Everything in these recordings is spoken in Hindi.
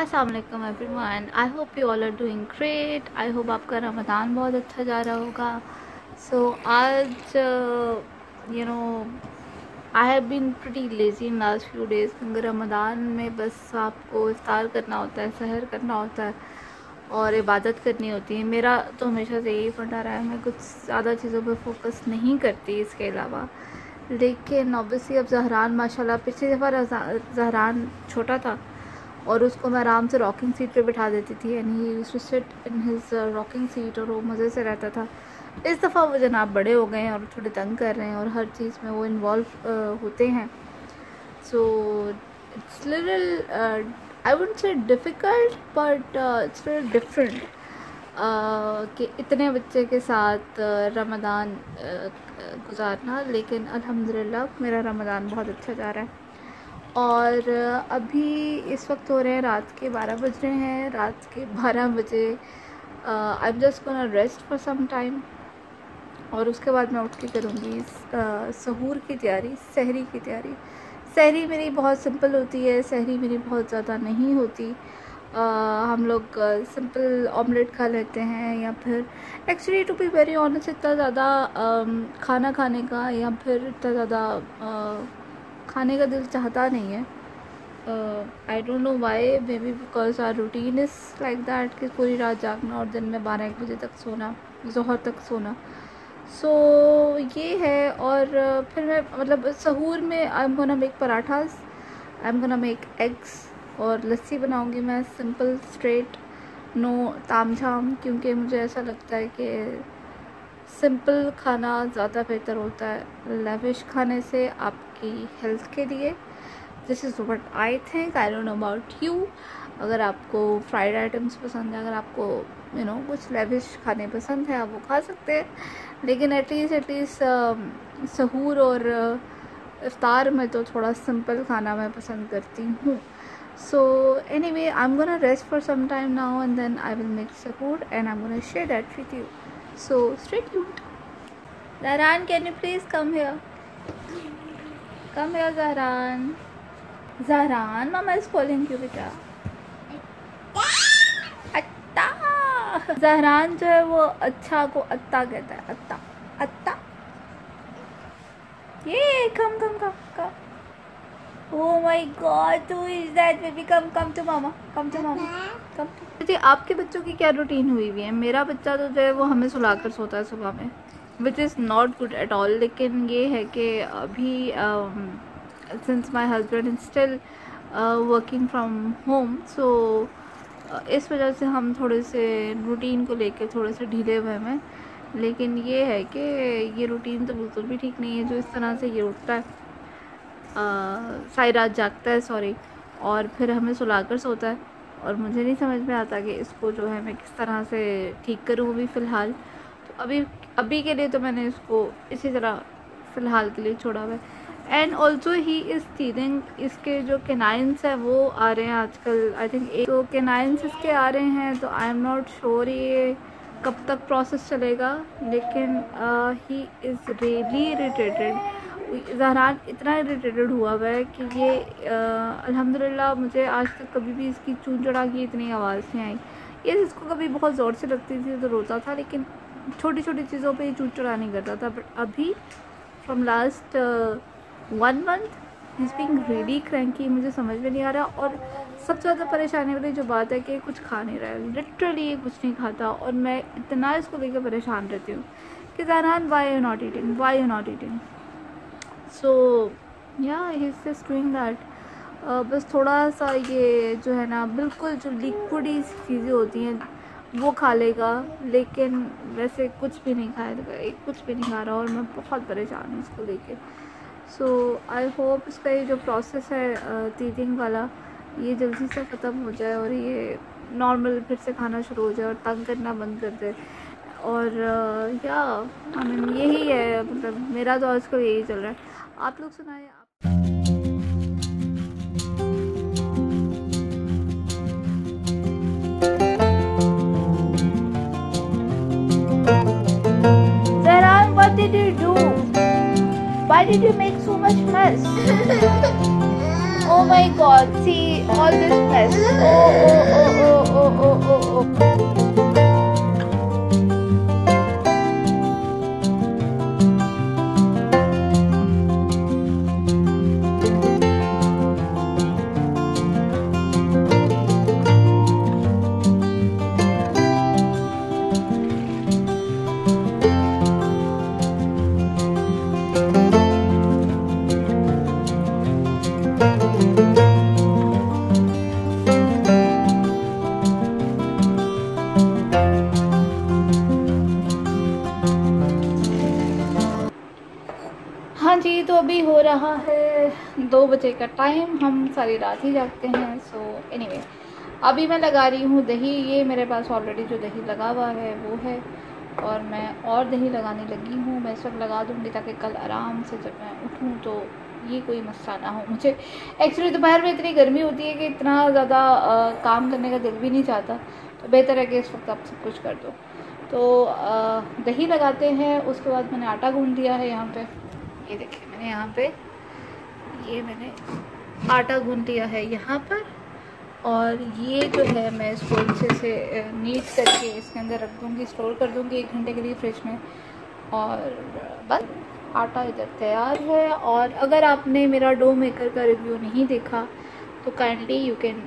अस्सलाम वालेकुम everyone, I hope you all are doing great. I hope आपका रमज़ान बहुत अच्छा जा रहा होगा। सो आज I have been pretty lazy in last few days, क्योंकि रमज़ान में बस आपको इफ्तार करना होता है, सहर करना होता है और इबादत करनी होती है। मेरा तो हमेशा से यही फंडा रहा है, मैं कुछ ज़्यादा चीज़ों पर फोकस नहीं करती इसके अलावा। लेकिन ऑब्वियसली अब जहरान माशाल्लाह, पिछली दफ़ा जहरान छोटा था और उसको मैं आराम से रॉकिंग सीट पे बिठा देती थी, and he used to sit in his rocking seat और वो मज़े से रहता था। इस दफ़ा वो जनाब बड़े हो गए हैं और थोड़े तंग कर रहे हैं और हर चीज़ में वो इन्वॉल्व होते हैं। So it's little I wouldn't say difficult, but it's very different कि इतने बच्चे के साथ रमज़ान गुजारना। लेकिन अल्हम्दुलिल्लाह मेरा रमज़ान बहुत अच्छा जा रहा है। और अभी इस वक्त हो रहे हैं रात के 12 बज रहे हैं। रात के 12 बजे I am just gonna rest for some time, और उसके बाद मैं उठ के करूँगी सहूर की तैयारी, सहरी की तैयारी। सहरी मेरी बहुत सिंपल होती है, सहरी मेरी बहुत ज़्यादा नहीं होती। हम लोग सिंपल ऑमलेट खा लेते हैं, या फिर actually to be very honest इतना ज़्यादा खाना खाने का या फिर इतना ज़्यादा खाने का दिल चाहता नहीं है। I don't know why, maybe because our routine is like that कि पूरी रात जागना और दिन में 12-1 बजे तक सोना, ज़ोहर तक सोना। सो ये है। और फिर मैं मतलब सहूर में I am gonna make parathas, I am gonna make eggs, और लस्सी बनाऊंगी मैं सिंपल स्ट्रेट, नो ताम झाम, क्योंकि मुझे ऐसा लगता है कि सिंपल खाना ज़्यादा बेहतर होता है लेविश खाने से आपकी हेल्थ के लिए। This is what I think, I don't know about you. अगर आपको फ्राइड आइटम्स पसंद है, अगर आपको कुछ लेविश खाने पसंद है, आप वो खा सकते हैं। लेकिन एटलीस्ट सहूर और इफ्तार में तो थोड़ा सिंपल खाना मैं पसंद करती हूँ। So anyway, I'm gonna rest for some time now, and then I will make sahur and I'm gonna share that with you. So stay tuned. Zahran, can you please come here? Come here, Zahran. Zahran, Mama is calling you, beta. अत्ता। Zahran जो है वो अच्छा को अत्ता कहता है, अत्ता अत्ता। ये come. Oh my God, who is that baby? Come to mama. Come. जी, आपके बच्चों की क्या रूटीन हुई है? मेरा बच्चा तो जो है वो हमें सुलाकर सोता है सुबह में, which is not good at all. लेकिन ये है कि अभी since my husband is still working from home, so इस वजह से हम थोड़े से रूटीन को लेके थोड़े से ढीले हुए हैं। लेकिन ये है कि ये रूटीन तो बिल्कुल भी ठीक नहीं है जो इस तरह से ये उठता है, सारी रात जागता है और फिर हमें सुलाकर सोता है, और मुझे नहीं समझ में आता कि इसको जो है मैं किस तरह से ठीक करूँ अभी फ़िलहाल। तो अभी के लिए तो मैंने इसको इसी तरह फ़िलहाल के लिए छोड़ा हुआ है। And also he is teething, इसके जो कैनाइन्स हैं वो आ रहे हैं आजकल। आई थिंक एक तो कैनाइन्स इसके आ रहे हैं, तो आई एम नॉट श्योर ये कब तक प्रोसेस चलेगा। लेकिन ही इज़ रियली इरिटेटेड। ज़हरान इतना इरिटेटेड हुआ है कि ये अल्हम्दुलिल्लाह मुझे आज तक कभी भी इसकी चून चढ़ा की इतनी आवाज़ नहीं आई। ये इसको कभी बहुत ज़ोर से लगती थी तो रोता था, लेकिन छोटी छोटी चीज़ों पे ये चून चढ़ा नहीं करता था। बट अभी from last 1 month he is being really cranky. मुझे समझ में नहीं आ रहा, और सबसे ज़्यादा परेशानी वाली जो बात है कि कुछ खा नहीं रहा है, लिटरली ये कुछ नहीं खाता, और मैं इतना इसको लेकर परेशान रहती हूँ कि ज़हरान वाई यू नॉट ईटिंग। सो या he is just doing that. बस थोड़ा सा ये जो है ना, बिल्कुल जो लिक्विडी चीज़ें होती हैं वो खा लेगा, लेकिन वैसे कुछ भी नहीं खाएगा, कुछ भी नहीं खा रहा, और मैं बहुत परेशान हूँ इसको लेके। सो आई होप इसका ये जो प्रोसेस है टीथिंग वाला, ये जल्दी से ख़त्म हो जाए और ये नॉर्मल फिर से खाना शुरू हो जाए और तंग करना बंद कर दे। और या आई मीन यही है, मतलब मेरा तो आजकल यही चल रहा है। आप लोग सुनाए Zahran, what did you do? Why did you make so much mess? Oh my God! See all this mess. Oh. हाँ जी, तो अभी हो रहा है 2 बजे का टाइम। हम सारी रात ही जागते हैं। सो एनीवे, अभी मैं लगा रही हूँ दही। ये मेरे पास ऑलरेडी जो दही लगा हुआ है वो है, और मैं और दही लगाने लगी हूँ। मैं इस वक्त लगा दूँगी ताकि कल आराम से जब मैं उठूँ तो ये कोई मसला ना हो मुझे। एक्चुअली दोपहर में इतनी गर्मी होती है कि इतना ज़्यादा काम करने का दिल भी नहीं चाहता, तो बेहतर है कि इस वक्त आप सब कुछ कर दो। तो दही लगाते हैं। उसके बाद मैंने आटा गूँध दिया है यहाँ पे। ये देखिए, मैंने यहाँ पे मैंने आटा गूँध दिया है यहाँ पर, और ये जो है मैं इसको अच्छे से नीट करके इसके अंदर रख दूँगी, स्टोर कर दूँगी 1 घंटे के लिए फ्रिज में। और बस आटा इधर तैयार है। और अगर आपने मेरा डो मेकर का रिव्यू नहीं देखा तो kindly you can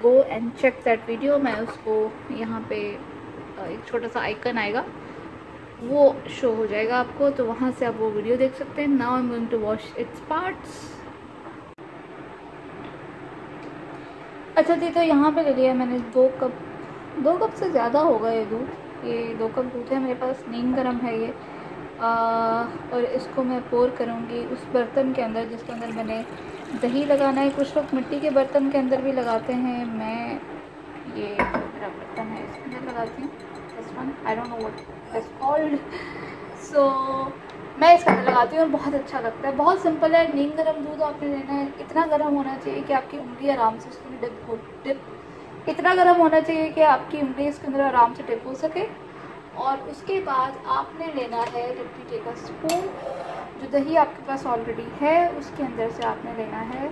go and check that video. मैं उसको यहाँ पे एक छोटा सा आइकन आएगा, वो शो हो जाएगा आपको, तो वहाँ से आप वो वीडियो देख सकते हैं। Now I am going to wash its parts. अच्छा जी, तो यहाँ पे ले लिया मैंने 2 कप से ज़्यादा होगा ये दूध। ये 2 कप दूध है मेरे पास। नीम गर्म है ये। और इसको मैं पोर करूँगी उस बर्तन के अंदर जिसके अंदर मैंने दही लगाना है। कुछ लोग मिट्टी के बर्तन के अंदर भी लगाते हैं। मैं ये मेरा बर्तन है, इसके अंदर लगाती हूँ। This one I don't know what is called. So मैं इसके अंदर लगाती हूँ और बहुत अच्छा लगता है। बहुत सिंपल है। नीम गर्म दूध आपने लेना है। इतना गर्म होना चाहिए कि आपकी उंगली आराम से उसके डिप इतना गर्म होना चाहिए कि आपकी उंगली इसके अंदर आराम से डिप हो सके। और उसके बाद आपने लेना है लिट्टी का स्पून, जो दही आपके पास ऑलरेडी है उसके अंदर से आपने लेना है।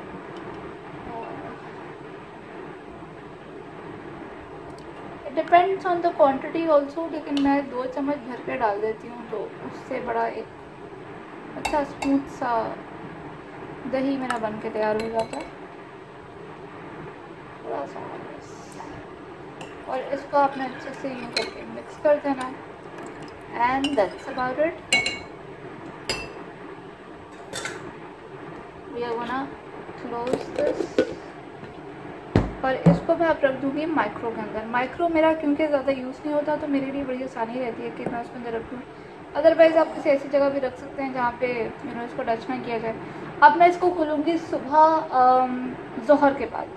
It depends on the quantity also, लेकिन मैं 2 चम्मच भर के डाल देती हूँ, तो उससे बड़ा एक अच्छा स्मूथ सा दही मेरा बन के तैयार हो जाता है। थोड़ा सा और इसको आपने अच्छे से यूँ करके मिक्स कर देना है। And that's about it. We are gonna close this. और इसको मैं अब रख दूँगी माइक्रो के अंदर। माइक्रो मेरा क्योंकि ज़्यादा यूज़ नहीं होता, तो मेरे लिए बड़ी आसानी रहती है कि मैं उसके अंदर रख दूँ। अदरवाइज़ आप किसी ऐसी जगह भी रख सकते हैं जहाँ पे इसको टच ना किया जाए। अब मैं इसको खोलूँगी सुबह ज़ोहर के बाद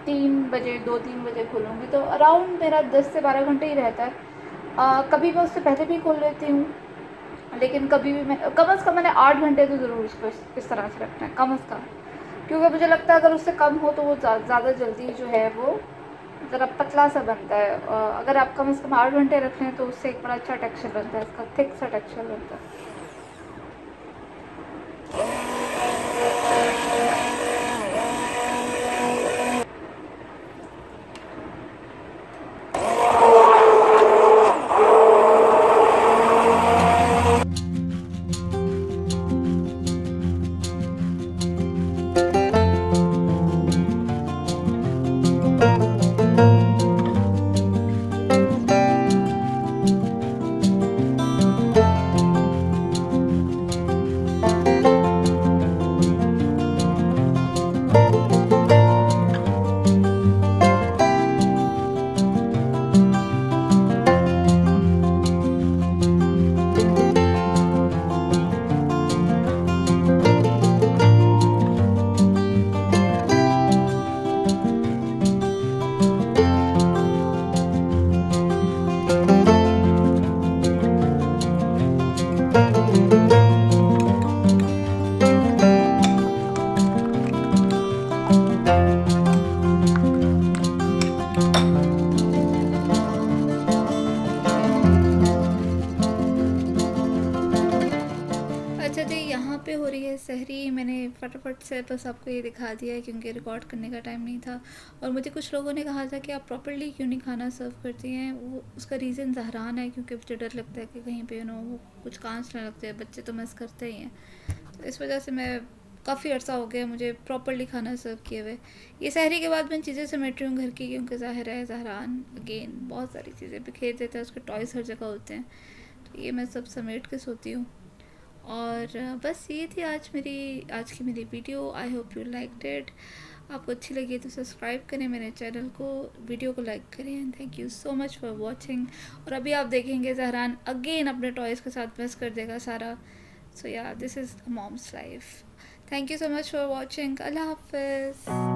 3 बजे, 2-3 बजे खोलूँगी, तो अराउंड मेरा 10 से 12 घंटे ही रहता है। कभी मैं उससे पहले भी खोल लेती हूँ, लेकिन कभी भी मैं कम से कम मैंने 8 घंटे तो ज़रूर इसको इस तरह से रखना है, कम से कम। क्योंकि मुझे लगता है अगर उससे कम हो तो वो ज़्यादा जल्दी जो है वो ज़रा पतला सा बनता है। अगर आप कम से कम 8 घंटे रख लें तो उससे एक बड़ा अच्छा टेक्सचर बनता है, इसका थिक सा टेक्सचर बनता है। रही है सहरी। मैंने फटाफट से बस आपको ये दिखा दिया है क्योंकि रिकॉर्ड करने का टाइम नहीं था। और मुझे कुछ लोगों ने कहा था कि आप प्रॉपर्ली क्यों नहीं खाना सर्व करती हैं। वो उसका रीज़न ज़हरान है, क्योंकि मुझे डर लगता है कि कहीं पे वो कुछ कांच ना लगते हैं। बच्चे तो मिस करते ही हैं, तो इस वजह से मैं काफ़ी अर्सा हो गया मुझे प्रॉपर्ली खाना सर्व किए हुए। ये सहरी के बाद मैं चीज़ें समेट रही हूँ घर की, क्योंकि ज़ाहिर है ज़हरान अगेन बहुत सारी चीज़ें बिखेर देता है, उसके टॉयज़ हर जगह होते हैं, तो ये मैं सब समेट के सोती हूँ। और बस ये थी आज की मेरी video. I hope you liked it. आपको अच्छी लगी तो सब्सक्राइब करें मेरे चैनल को, वीडियो को लाइक करें, and thank you so much for watching. और अभी आप देखेंगे ज़हरान अगेन अपने टॉयज़ के साथ मेस कर देगा सारा। सो या, this is a mom's life. Thank you so much for watching. अल्लाह हाफिज़।